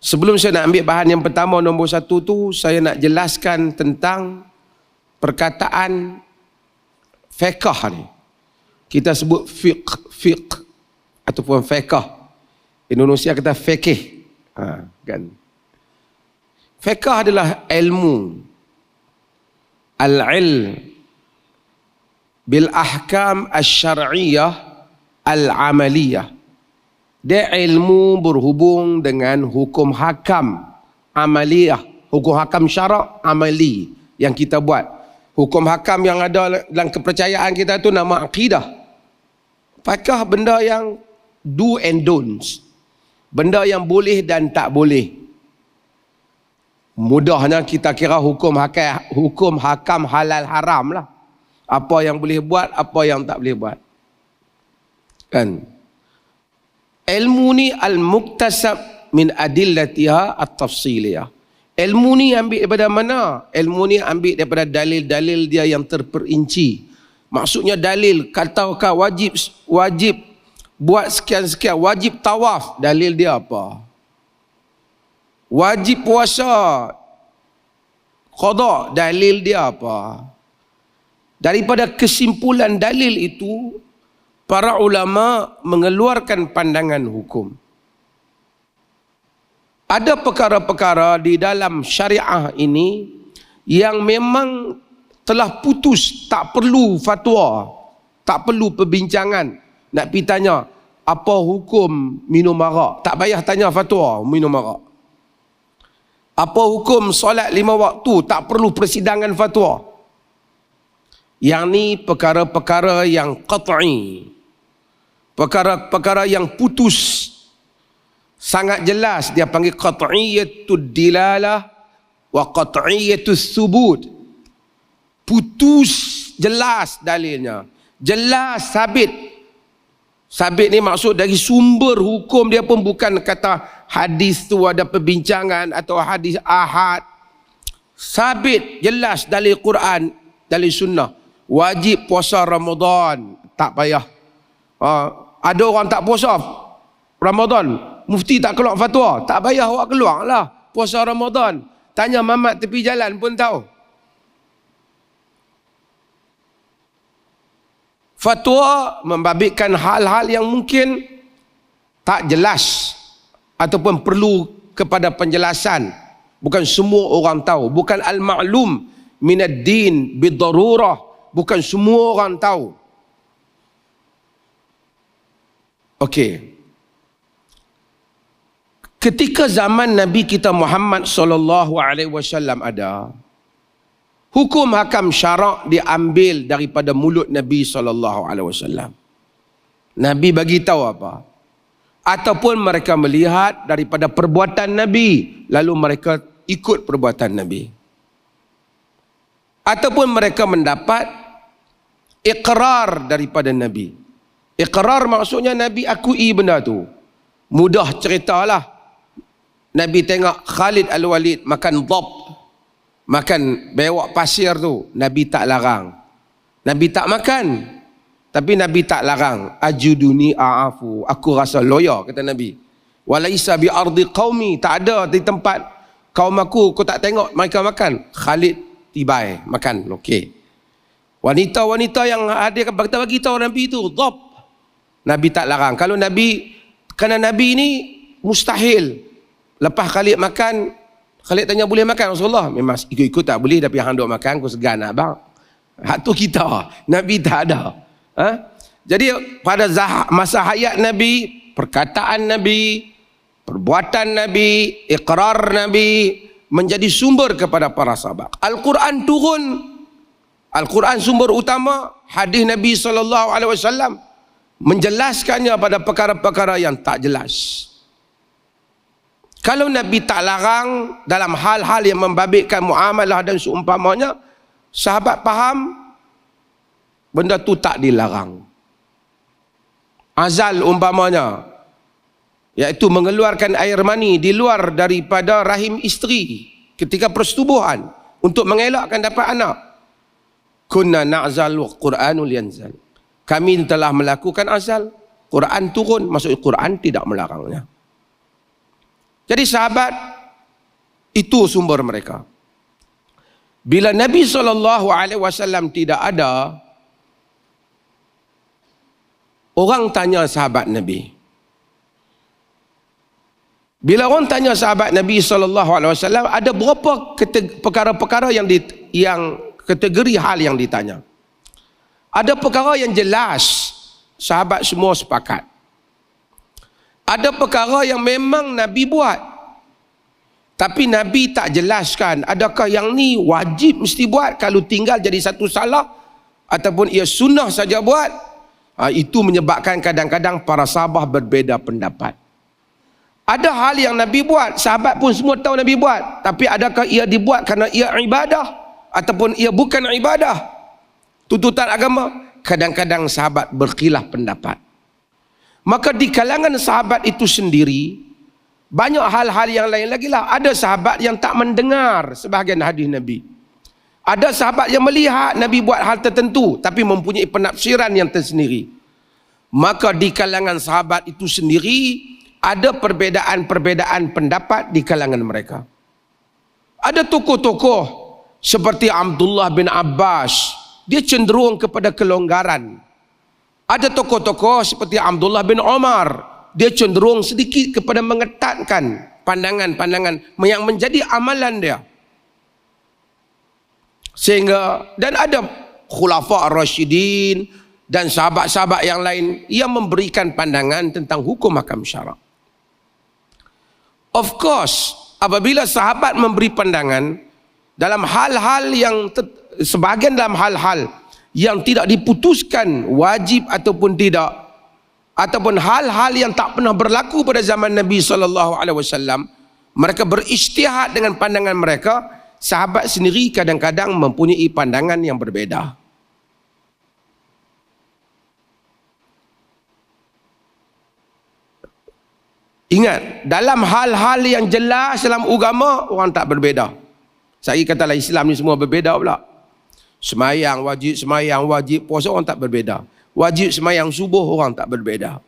Sebelum saya nak ambil bahan yang pertama, nombor 1 tu, saya nak jelaskan tentang perkataan fiqh ni. Kita sebut fiqh ataupun fiqh. Indonesia kata fikih. Kan. Fiqh adalah ilmu al-ilm bil ahkam asy-syar'iyyah al-amaliyah. Dia ilmu berhubung dengan hukum hakam amaliyah, hukum hakam syarak amali yang kita buat. Hukum hakam yang ada dalam kepercayaan kita tu nama akidah. Fiqh benda yang do and don'ts, benda yang boleh dan tak boleh. Mudahnya kita kira hukum hakam halal haram lah. Apa yang boleh buat, apa yang tak boleh buat. Kan? Ilmu ni al-muktasab min adillatiha at-tafsiliyah. Ilmu ni ambil daripada mana? Ilmu ni ambil daripada dalil-dalil dia yang terperinci. Maksudnya dalil, katakan wajib buat sekian-sekian, wajib tawaf, dalil dia apa? Wajib puasa, qada, dalil dia apa? Daripada kesimpulan dalil itu, para ulama mengeluarkan pandangan hukum. Ada perkara-perkara di dalam syariah ini yang memang telah putus, tak perlu fatwa, tak perlu perbincangan. Nak pergi tanya, apa hukum minum arak? Tak payah tanya fatwa minum arak. Apa hukum solat 5 waktu? Tak perlu persidangan fatwa. Yang ni perkara-perkara yang qat'i. Perkara-perkara yang putus. Sangat jelas dia panggil qat'iyatud dilalah wa qat'iyatus subut. Putus jelas dalilnya. Jelas sabit. Sabit ni maksud dari sumber hukum dia pun bukan kata hadis tu ada perbincangan atau hadis ahad. Sabit jelas dalil Quran, dalil sunnah. Wajib puasa Ramadan, tak payah. Ada orang tak puasa Ramadan, mufti tak keluar fatwa, tak payah awak keluar lah puasa Ramadan. Tanya mamat tepi jalan pun tahu. Fatwa membabitkan hal-hal yang mungkin tak jelas ataupun perlu kepada penjelasan. Bukan semua orang tahu. Bukan al-ma'lum minad din bidarurah. Bukan semua orang tahu. Okey. Ketika zaman Nabi kita Muhammad sallallahu alaihi wasallam ada, hukum hakam syarak diambil daripada mulut Nabi sallallahu alaihi wasallam. Nabi bagi tahu apa? Ataupun mereka melihat daripada perbuatan Nabi, lalu mereka ikut perbuatan Nabi. Ataupun mereka mendapat iqrar daripada Nabi. Iqrar maksudnya Nabi akui benda tu. Mudah ceritalah. Nabi tengok Khalid Al-Walid makan dhab, makan bewak pasir tu, Nabi tak larang. Nabi tak makan, tapi Nabi tak larang. Ajuduni a'afu, aku rasa loya, kata Nabi. Walaisa bi ardi qaumi, tak ada di tempat kaum aku tak tengok mereka makan. Khalid tibai makan, okey. Wanita-wanita yang hadir kata bagi tahu Nabi tu dhab, Nabi tak larang. Kalau Nabi, kerana Nabi ni mustahil. Lepas Khalid makan, Khalid tanya boleh makan Rasulullah? Memang ikut-ikut tak boleh, tapi hang duk makan, aku segan abang. Hak tu kita, Nabi tak ada. Jadi pada masa hayat Nabi, perkataan Nabi, perbuatan Nabi, iqrar Nabi menjadi sumber kepada para sahabat. Al-Quran turun, Al-Quran sumber utama, hadis Nabi SAW menjelaskannya pada perkara-perkara yang tak jelas. Kalau Nabi tak larang dalam hal-hal yang membabitkan muamalah dan seumpamanya, sahabat faham benda tu tak dilarang. Azal umpamanya, iaitu mengeluarkan air mani di luar daripada rahim isteri ketika persetubuhan untuk mengelakkan dapat anak. Kunna na'zal wa Qur'anul yanzal. Kami telah melakukan azal, Quran turun, maksud Quran tidak melarangnya. Jadi sahabat itu sumber mereka. Bila Nabi SAW tidak ada, orang tanya sahabat Nabi. Bila orang tanya sahabat Nabi SAW, ada berapa perkara-perkara yang kategori hal yang ditanya. Ada perkara yang jelas, sahabat semua sepakat. Ada perkara yang memang Nabi buat, tapi Nabi tak jelaskan adakah yang ni wajib mesti buat, kalau tinggal jadi satu salah, ataupun ia sunnah saja buat. Itu menyebabkan kadang-kadang para sahabat berbeza pendapat. Ada hal yang Nabi buat, sahabat pun semua tahu Nabi buat, tapi adakah ia dibuat kerana ia ibadah ataupun ia bukan ibadah, tuntutan agama? Kadang-kadang sahabat berkhilaf pendapat. Maka di kalangan sahabat itu sendiri, banyak hal-hal yang lain lagi lah. Ada sahabat yang tak mendengar sebahagian hadis Nabi. Ada sahabat yang melihat Nabi buat hal tertentu, tapi mempunyai penafsiran yang tersendiri. Maka di kalangan sahabat itu sendiri, ada perbedaan-perbedaan pendapat di kalangan mereka. Ada tokoh-tokoh seperti Abdullah bin Abbas, dia cenderung kepada kelonggaran. Ada tokoh-tokoh seperti Abdullah bin Umar, dia cenderung sedikit kepada mengetatkan pandangan-pandangan yang menjadi amalan dia. Sehingga, dan ada khulafa ar-rasyidin dan sahabat-sahabat yang lain yang memberikan pandangan tentang hukum hakam syarak. Of course, apabila sahabat memberi pandangan dalam hal-hal yang sebahagian dalam hal-hal yang tidak diputuskan wajib ataupun tidak, ataupun hal-hal yang tak pernah berlaku pada zaman Nabi SAW, mereka berijtihad dengan pandangan mereka. Sahabat sendiri kadang-kadang mempunyai pandangan yang berbeza. Ingat, dalam hal-hal yang jelas dalam agama, orang tak berbeza. Saya katalah Islam ni semua berbeza pula. Semayang wajib, puasa orang tak berbeza. Wajib semayang subuh, orang tak berbeza.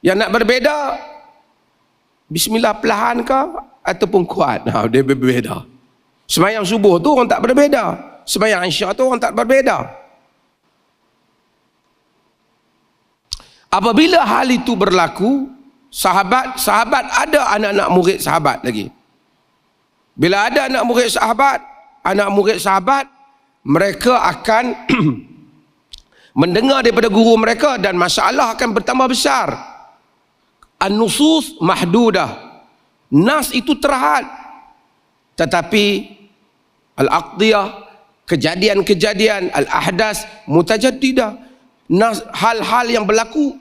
Yang nak berbeza, bismillah perlahan ke ataupun kuat, dia berbeza. Semayang subuh tu orang tak berbeza. Semayang isyak tu orang tak berbeza. Apabila hal itu berlaku, sahabat ada anak-anak murid sahabat lagi. Bila ada anak murid sahabat, mereka akan mendengar daripada guru mereka dan masalah akan bertambah besar. An-nusus mahdudah. Nas itu terhad. Tetapi al-aqdiyah, kejadian-kejadian, al-ahdas mutajaddidah. Nas, hal-hal yang berlaku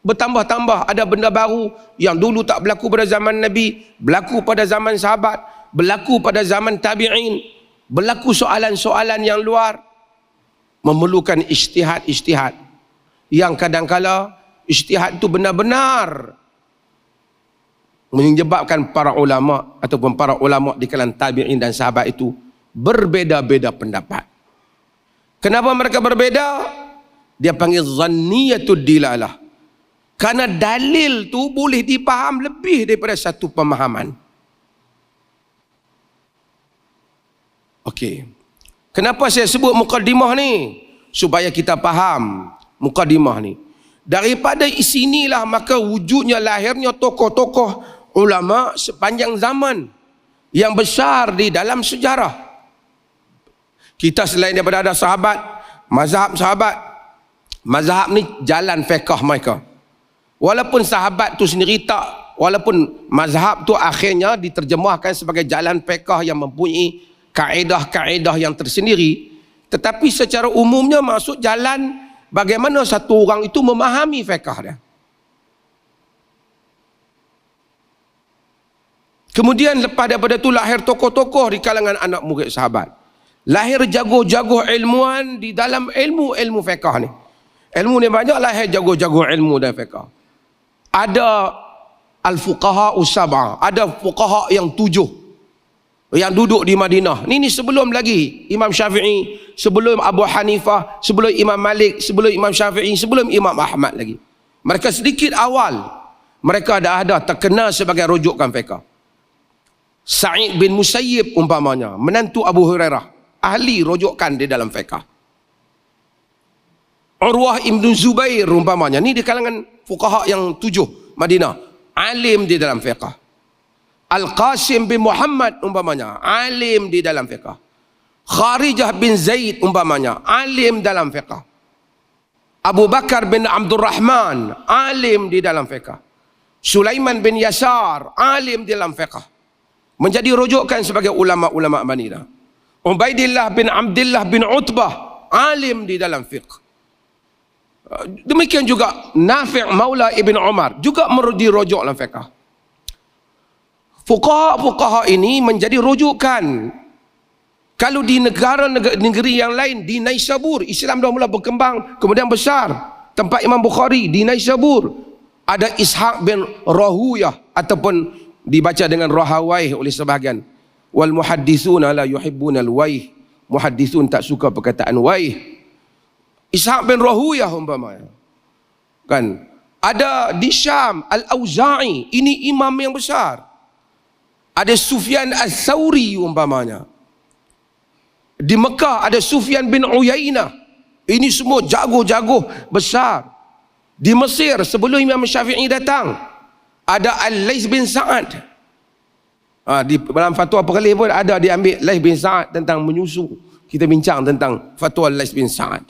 bertambah-tambah. Ada benda baru yang dulu tak berlaku pada zaman Nabi, berlaku pada zaman sahabat, berlaku pada zaman tabi'in, berlaku soalan-soalan yang luar, memerlukan ijtihad-ijtihad. Yang kadang-kala ijtihad itu benar-benar menyebabkan para ulama ataupun para ulama di kalangan tabi'in dan sahabat itu berbeza-beza pendapat. Kenapa mereka berbeza? Dia panggil zanniyatud dilalah. Karena dalil tu boleh dipaham lebih daripada satu pemahaman. Okey. Kenapa saya sebut mukaddimah ni? Supaya kita faham mukaddimah ni. Daripada sinilah maka wujudnya lahirnya tokoh-tokoh ulama sepanjang zaman yang besar di dalam sejarah. Kita selain daripada ada sahabat, mazhab ni jalan fiqh mereka. Walaupun sahabat tu sendiri tak, walaupun mazhab tu akhirnya diterjemahkan sebagai jalan fiqh yang mempunyai kaedah-kaedah yang tersendiri, tetapi secara umumnya maksud jalan bagaimana satu orang itu memahami fiqh dia. Kemudian lepas daripada itu lahir tokoh-tokoh di kalangan anak murid sahabat. Lahir jago-jago ilmuwan di dalam ilmu fiqh ni. Ilmu ni banyak, lahir jago-jago ilmu dan fiqh. Ada al-fuqaha us-sab'ah, ada fuqaha yang 7 yang duduk di Madinah. Ini sebelum lagi Imam Syafi'i, sebelum Abu Hanifah, sebelum Imam Malik, sebelum Imam Syafi'i, sebelum Imam Ahmad lagi. Mereka sedikit awal. mereka dah ada terkenal sebagai rujukan fiqh. Sa'id bin Musayyib umpamanya, menantu Abu Hurairah, ahli rujukan di dalam fiqh. Urwah ibn Zubair umpamanya, ni di kalangan fuqaha yang 7 Madinah, alim di dalam fiqh. Al-Qasim bin Muhammad umpamanya, alim di dalam fiqh. Kharijah bin Zaid umpamanya, alim dalam fiqh. Abu Bakar bin Abdul Rahman, alim di dalam fiqh. Sulaiman bin Yasar, alim di dalam fiqh. Menjadi rujukan sebagai ulama-ulama Madinah. Ubaidillah bin Abdullah bin Utbah, alim di dalam fiqh. Demikian juga Nafi' Maula Ibn Umar, juga dirujuk dalam fiqh. Fuqaha ini menjadi rujukan. Kalau di negeri yang lain, di Naisabur, Islam dah mula berkembang, kemudian besar. Tempat Imam Bukhari di Naisabur, ada Ishaq bin Rahuyah, ataupun dibaca dengan Rahawaih oleh sebahagian. Wal muhaddithuna la yuhibbuna al-waih. Muhaddithun tak suka perkataan waih. Ishaq bin Rahuyah umpamanya. Kan? Ada di Syam Al-Auza'i, ini imam yang besar. Ada Sufyan Al-Thawri umpamanya. Di Mekah ada Sufyan bin Uyainah. Ini semua jago-jago besar. Di Mesir sebelum Imam Syafi'i datang, ada Al-Laits bin Sa'ad. Di dalam fatwa Perleh pun ada diambil Laits bin Sa'ad tentang menyusu. Kita bincang tentang fatwa Laits bin Sa'ad.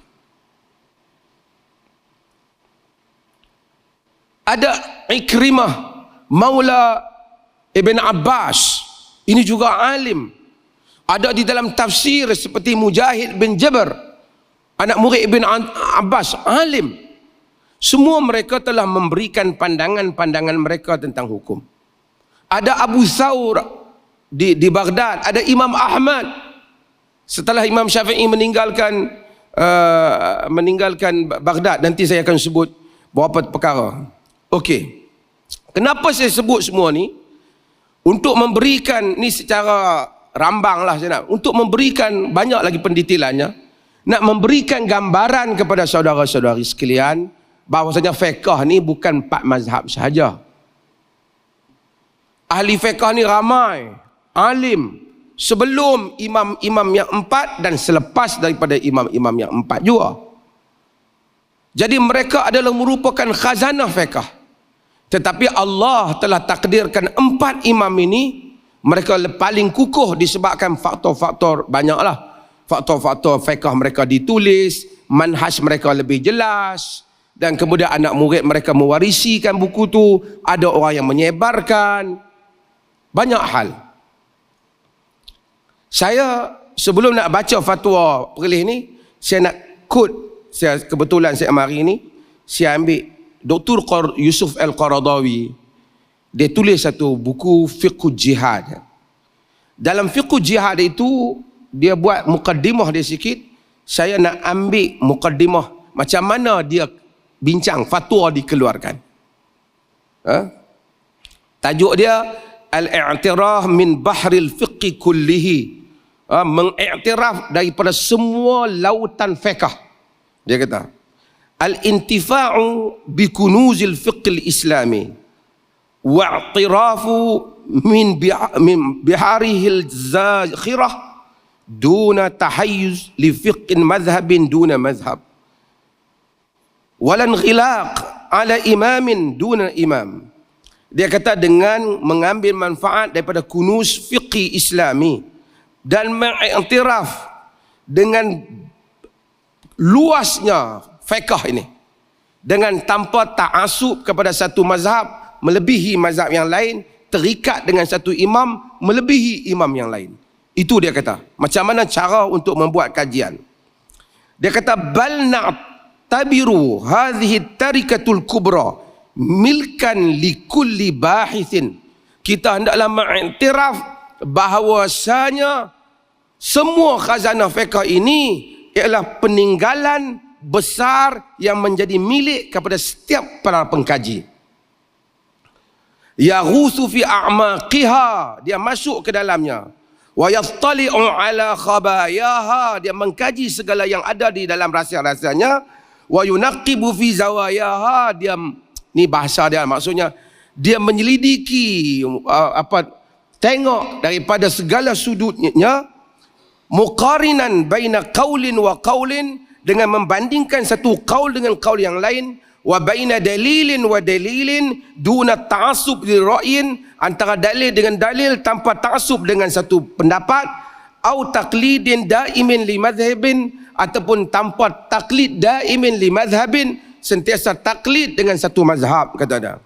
Ada Ikrimah Maula Ibn Abbas. Ini juga alim. Ada di dalam tafsir seperti Mujahid bin Jabr, anak murid Ibn Abbas, alim. Semua mereka telah memberikan pandangan-pandangan mereka tentang hukum. Ada Abu Thawr di Baghdad, ada Imam Ahmad. Setelah Imam Syafi'i meninggalkan Baghdad, nanti saya akan sebut beberapa perkara. Okey. Kenapa saya sebut semua ni? Untuk memberikan ni secara rambang lah saya nak, untuk memberikan banyak lagi pendetailannya, nak memberikan gambaran kepada saudara-saudari sekalian bahawasanya fiqh ni bukan 4 mazhab sahaja. Ahli fiqh ni ramai, alim, sebelum imam-imam yang 4 dan selepas daripada imam-imam yang 4 juga. Jadi mereka adalah merupakan khazanah fiqh. Tetapi Allah telah takdirkan 4 imam ini, mereka paling kukuh disebabkan faktor-faktor banyaklah. Faktor-faktor fiqh mereka ditulis, manhaj mereka lebih jelas, dan kemudian anak murid mereka mewarisikan buku tu, ada orang yang menyebarkan, banyak hal. Saya sebelum nak baca fatwa Perleh ni, saya nak quote, kebetulan saya hari ni saya ambil Dr. Yusuf Al-Qaradawi. Dia tulis satu buku Fiqh Jihad. Dalam Fiqh Jihad itu dia buat mukaddimah dia sikit. Saya nak ambil mukaddimah macam mana dia bincang fatwa dikeluarkan. Tajuk dia Al-i'tiraf min bahril fiqh kullihi. Mengiktiraf daripada semua lautan fiqh. Dia kata al-intifa'u bi kunuzil fiqh al-islami wa'tirafu min biharihil zakhirah duna tahayyuz li fiqhin madhhabin duna madhhab walan ghilaq ala imamin duna imam. Dia kata dengan mengambil manfaat daripada kunuz fiqh islami dan mengiktiraf dengan luasnya fiqh ini, dengan tanpa ta'asub kepada satu mazhab melebihi mazhab yang lain, terikat dengan satu imam melebihi imam yang lain. Itu dia kata. Macam mana cara untuk membuat kajian. Dia kata bal na'tabiru hadhihi tarikatul kubra milkan likulli bahithin. Kita hendaklah mengiktiraf bahawasanya semua khazanah fiqh ini ialah peninggalan besar yang menjadi milik kepada setiap para pengkaji. Yaghutsu fi a'maqiha, dia masuk ke dalamnya. Wa yattali'u ala khabayaha, dia mengkaji segala yang ada di dalam rahsia-rahsianya. Wa yunaqqibu fi zawayaha, dia ni bahasa dia maksudnya dia menyelidiki tengok daripada segala sudutnya, muqarinan baina qaulin wa qaulin, dengan membandingkan satu qaul dengan qaul yang lain, wa baina dalilin wa dalilin duna ta'assub li ra'yin, antara dalil dengan dalil tanpa ta'assub dengan satu pendapat, au taqlidin daimin li madhhabin, ataupun tanpa taklid daimin li madhhabin, sentiasa taklid dengan satu mazhab, kata dia.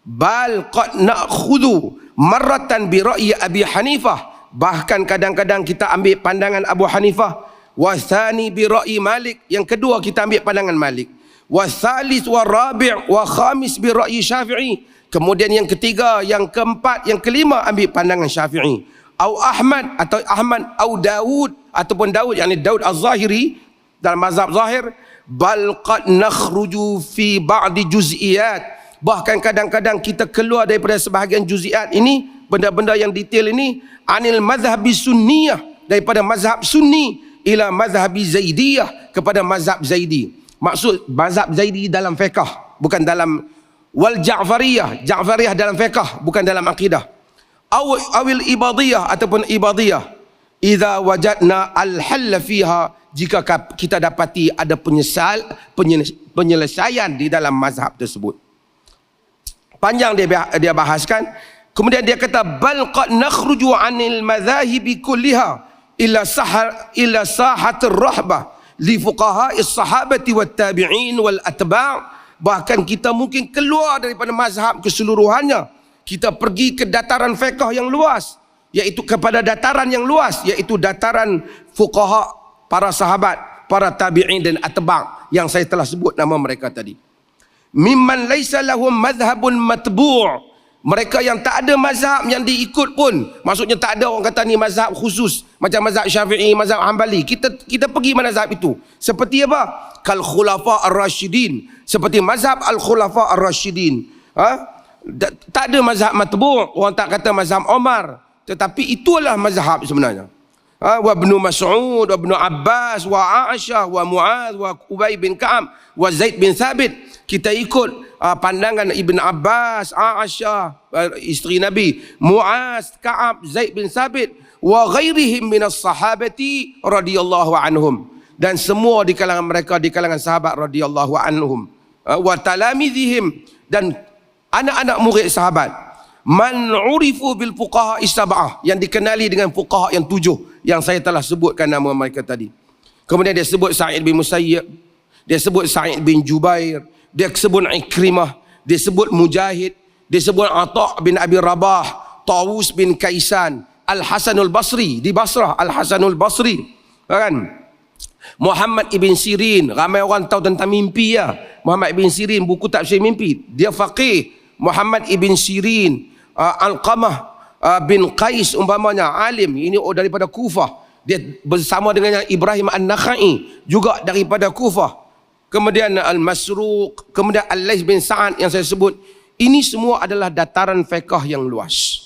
Bal qad na'khudhu marratan bi ra'yi Abi Hanifah, bahkan kadang-kadang kita ambil pandangan Abu Hanifah, wa thani bi ra'yi Malik, yang kedua kita ambil pandangan Malik, wa thalith wa rabi' wa khamis bi ra'yi Syafi'i, kemudian yang ketiga, yang keempat, yang kelima ambil pandangan Syafi'i, au Ahmad atau Ahmad, au Daud ataupun Daud, yakni Daud Az-Zahiri dalam mazhab Zahir. Bal qad nakhruju fi ba'di juz'iyat, bahkan kadang-kadang kita keluar daripada sebahagian juz'iyat ini, benda-benda yang detail ini, anil mazhabi sunniyah, daripada mazhab sunni, ila mazhabi zaidiyah, kepada mazhab zaidi. Maksud mazhab zaidi dalam fiqh, bukan dalam, wal ja'fariyah, ja'fariyah dalam fiqh, bukan dalam akidah. Awil ibadiyah ataupun ibadiyah, idza wajadna al-halla fiha, jika kita dapati ada penyelesaian di dalam mazhab tersebut. Panjang dia bahaskan. Kemudian dia kata, bal qad nakhruju 'anil madhahibi kulliha illa sahatir rahbah li fuqaha'is sahabati wat tabi'in wal atba', bahkan kita mungkin keluar daripada mazhab keseluruhannya, kita pergi ke dataran fiqh yang luas, iaitu kepada dataran yang luas, iaitu dataran fuqaha, para sahabat, para tabi'in dan atba' yang saya telah sebut nama mereka tadi. Mimman laisa lahum madhhabun matbu', mereka yang tak ada mazhab yang diikut pun, maksudnya tak ada orang kata ni mazhab khusus macam mazhab Syafi'i, mazhab Hanbali, kita pergi mazhab itu. Seperti apa? Kal khulafa ar-rasyidin, seperti mazhab al-khulafa ar-rasyidin. Tak ada mazhab matbu', orang tak kata mazhab Omar, tetapi itulah mazhab sebenarnya. Wa Ibnu Mas'ud, wa Ibnu Abbas, wa Aisyah, wa Mu'adz, wa Ubay bin Ka'ab, wa Zaid bin Thabit. Kita ikut pandangan Ibn Abbas, Aisyah, isteri Nabi, Mu'adz, Ka'ab, Zaid bin Thabit, wa ghairihim minas sahabati radhiyallahu anhum, dan semua di kalangan mereka, di kalangan sahabat radhiyallahu anhum, wa talamizihim, dan anak-anak murid sahabat, man urifu bil fuqaha sab'ah, yang dikenali dengan fuqaha yang 7 yang saya telah sebutkan nama mereka tadi. Kemudian dia sebut Sa'id bin Musayyib, dia sebut Sa'id bin Jubair, dia sebut Ikrimah, dia sebut Mujahid, dia sebut Atha' bin Abi Rabah, Tawus bin Kaisan, Al-Hasanul Basri di Basrah, Al-Hasanul Basri, kan? Muhammad ibn Sirin, ramai orang tahu tentang mimpi ya. Muhammad ibn Sirin, buku tafsir mimpi, dia faqih. Muhammad ibn Sirin, Alqamah bin Qais umpamanya, alim, ini daripada Kufah, dia bersama dengan Ibrahim An-Nakhai juga daripada Kufah. Kemudian Al-Masruq, kemudian Al-Laits bin Sa'ad yang saya sebut. Ini semua adalah dataran fiqh yang luas.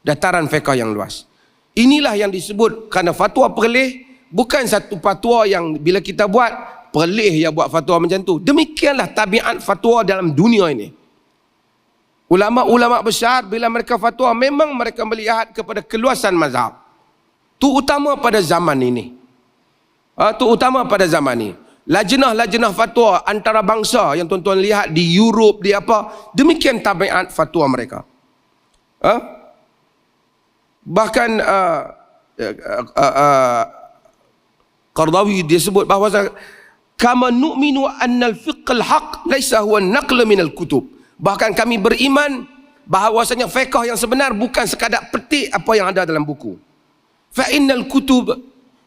Dataran fiqh yang luas. Inilah yang disebut, kerana fatwa perleh bukan satu fatwa yang bila kita buat perleh yang buat fatwa macam tu. Demikianlah tabiat fatwa dalam dunia ini. Ulama-ulama besar bila mereka fatwa, memang mereka melihat kepada keluasan mazhab. Terutama pada zaman ini. Terutama pada zaman ini. Lajnah-lajnah fatwa antarabangsa yang tuan-tuan lihat di Europe, di apa, demikian tabiat fatwa mereka. Bahkan Qardawi dia sebut bahawa kama nu'minu annal fiqhal haq laisa huwa an-naql minal kutub. Bahkan kami beriman bahawasanya fiqh yang sebenar bukan sekadar petik apa yang ada dalam buku. Fa innal kutub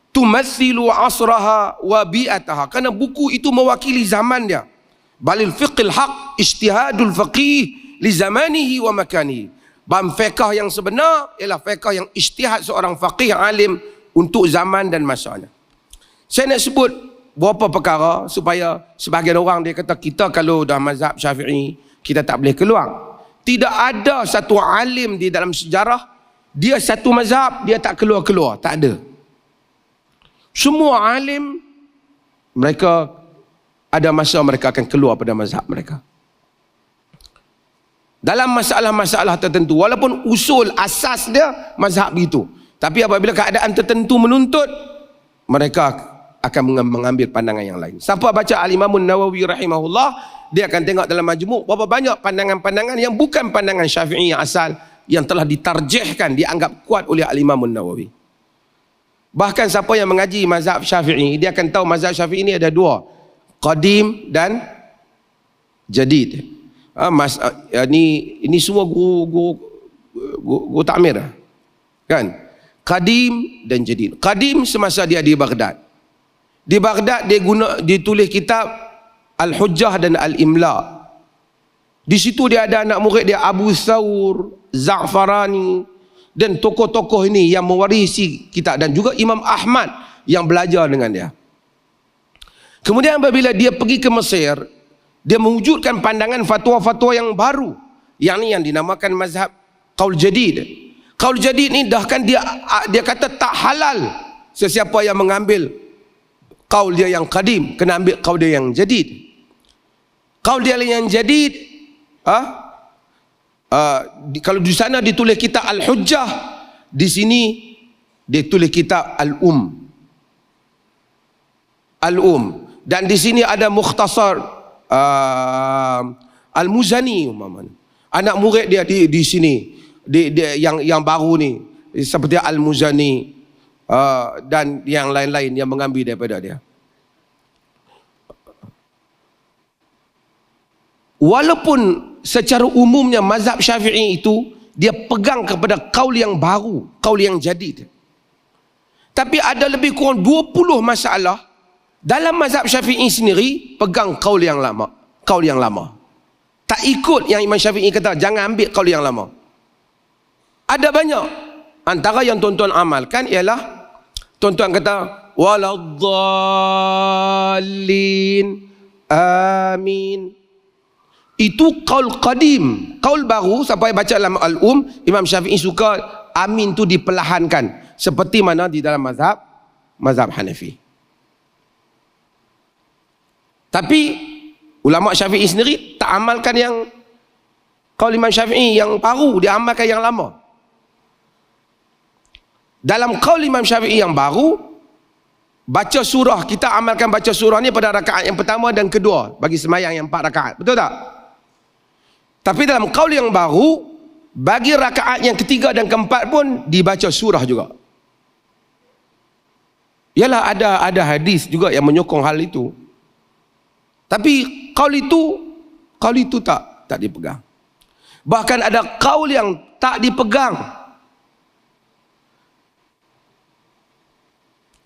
tumathilu asraha wa bi'ataha, kerana buku itu mewakili zaman dia. Balil fiqhul haq ijtihadul faqih li zamanihi wa makanihi. Bab fiqh yang sebenar ialah fiqh yang ijtihad seorang faqih alim untuk zaman dan masanya. Saya nak sebut beberapa perkara supaya sebahagian orang dia kata kita kalau dah mazhab Syafi'i kita tak boleh keluar. Tidak ada satu alim di dalam sejarah dia satu mazhab dia tak keluar-keluar, tak ada. Semua alim mereka ada masa mereka akan keluar pada mazhab mereka. dalam masalah-masalah tertentu, walaupun usul asas dia mazhab itu, tapi apabila keadaan tertentu menuntut, mereka akan mengambil pandangan yang lain. Siapa baca Al-Imam Nawawi rahimahullah, dia akan tengok dalam majmu' berapa banyak pandangan-pandangan yang bukan pandangan Syafi'i yang asal, yang telah ditarjihkan, dianggap kuat oleh Al-Imam Nawawi. Bahkan siapa yang mengaji mazhab Syafi'i, dia akan tahu mazhab Syafi'i ini ada dua, qadim dan jadid. Ini semua guru takmir kan, qadim dan jadid. Qadim semasa dia di Baghdad. Di Baghdad dia tulis kitab Al-Hujjah dan Al-Imla. Di situ dia ada anak murid dia Abu Thawr, Za'farani dan tokoh-tokoh ini yang mewarisi kitab, dan juga Imam Ahmad yang belajar dengan dia. Kemudian apabila dia pergi ke Mesir, dia mewujudkan pandangan fatwa-fatwa yang baru, yang ni yang dinamakan mazhab qaul jadid. Qaul jadid ni bahkan dia kata tak halal sesiapa yang mengambil qaul dia yang qadim, kena ambil qaul dia yang jadid. Qaul dia yang jadid, kalau di sana ditulis kitab Al-Hujjah, di sini ditulis kitab Al-Um, dan di sini ada mukhtasar Al-Muzani umpamanya. Anak murid dia di sini, yang baru ni seperti Al-Muzani dan yang lain-lain yang mengambil daripada dia. Walaupun secara umumnya mazhab Syafi'i itu dia pegang kepada kaul yang baru, kaul yang jadid, tapi ada lebih kurang 20 masalah dalam mazhab Syafi'i sendiri pegang kaul yang lama. Tak ikut yang Imam Syafi'i kata jangan ambil kaul yang lama. Ada banyak. Antara yang tuan-tuan amalkan ialah tuan-tuan kata waladdallin amin. Itu kaul qadim. Kaul baru sampai baca dalam Al-Um, Imam Syafi'i suka amin tu diperlahankan, seperti mana di dalam mazhab Hanafi. Tapi ulama Syafi'i sendiri tak amalkan yang qaul Imam Syafi'i yang baru, dia amalkan yang lama. Dalam qaul Imam Syafi'i yang baru, baca surah, kita amalkan baca surah ni pada rakaat yang pertama dan kedua bagi sembahyang yang 4 rakaat, betul tak? Tapi dalam qaul yang baru, bagi rakaat yang ketiga dan keempat pun dibaca surah juga. Yalah, ada hadis juga yang menyokong hal itu. Tapi qaul itu tak dipegang. Bahkan ada qaul yang tak dipegang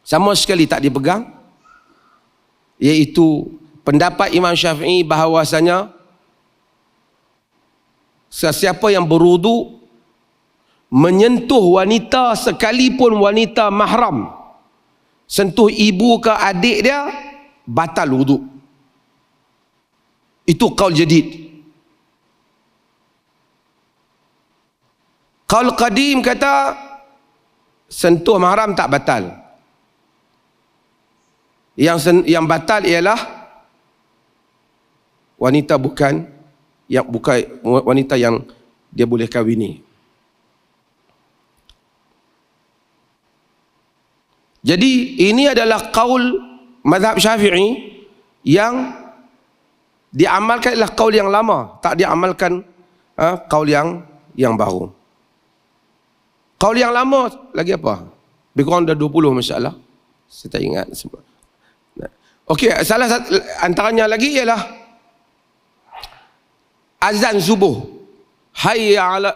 sama sekali, tak dipegang, iaitu pendapat Imam Syafi'i bahawasanya sesiapa yang berwudu menyentuh wanita sekalipun wanita mahram, sentuh ibu ke adik dia, batal wudu. Itu qaul jadid. Qaul qadim kata sentuh mahram tak batal. Yang batal ialah wanita bukan wanita yang dia boleh kahwini. Jadi ini adalah qaul mazhab Syafi'i yang diamalkan ialah qaul yang lama, tak diamalkan qaul yang baru. Qaul yang lama lagi apa? Lebih kurang dah 20 masalah. Saya tak ingat sebab. Okey, salah satu antaranya lagi ialah azan subuh. Hayya ala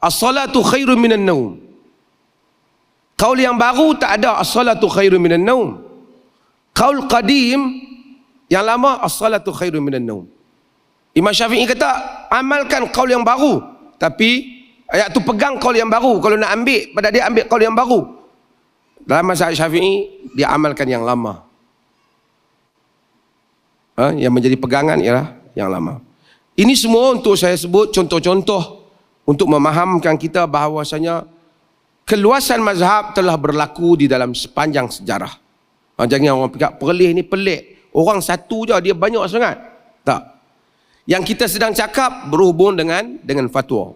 as-salatu khairun minan naum. Qaul yang baru tak ada as-salatu khairun minan naum. Qaul qadim yang lama as-salatu khairun minan naum. Imam Syafi'i kata amalkan qaul yang baru, tapi ayat tu pegang qaul yang baru. Kalau nak ambil pada dia, ambil qaul yang baru. Dalam mazhab Syafi'i dia amalkan yang lama. Yang menjadi pegangan ialah yang lama. Ini semua untuk saya sebut contoh-contoh untuk memahamkan kita bahawasanya keluasan mazhab telah berlaku di dalam sepanjang sejarah. Jangan orang fikir perlih ni pelik, orang satu je dia banyak sangat. Tak. Yang kita sedang cakap berhubung dengan fatwa.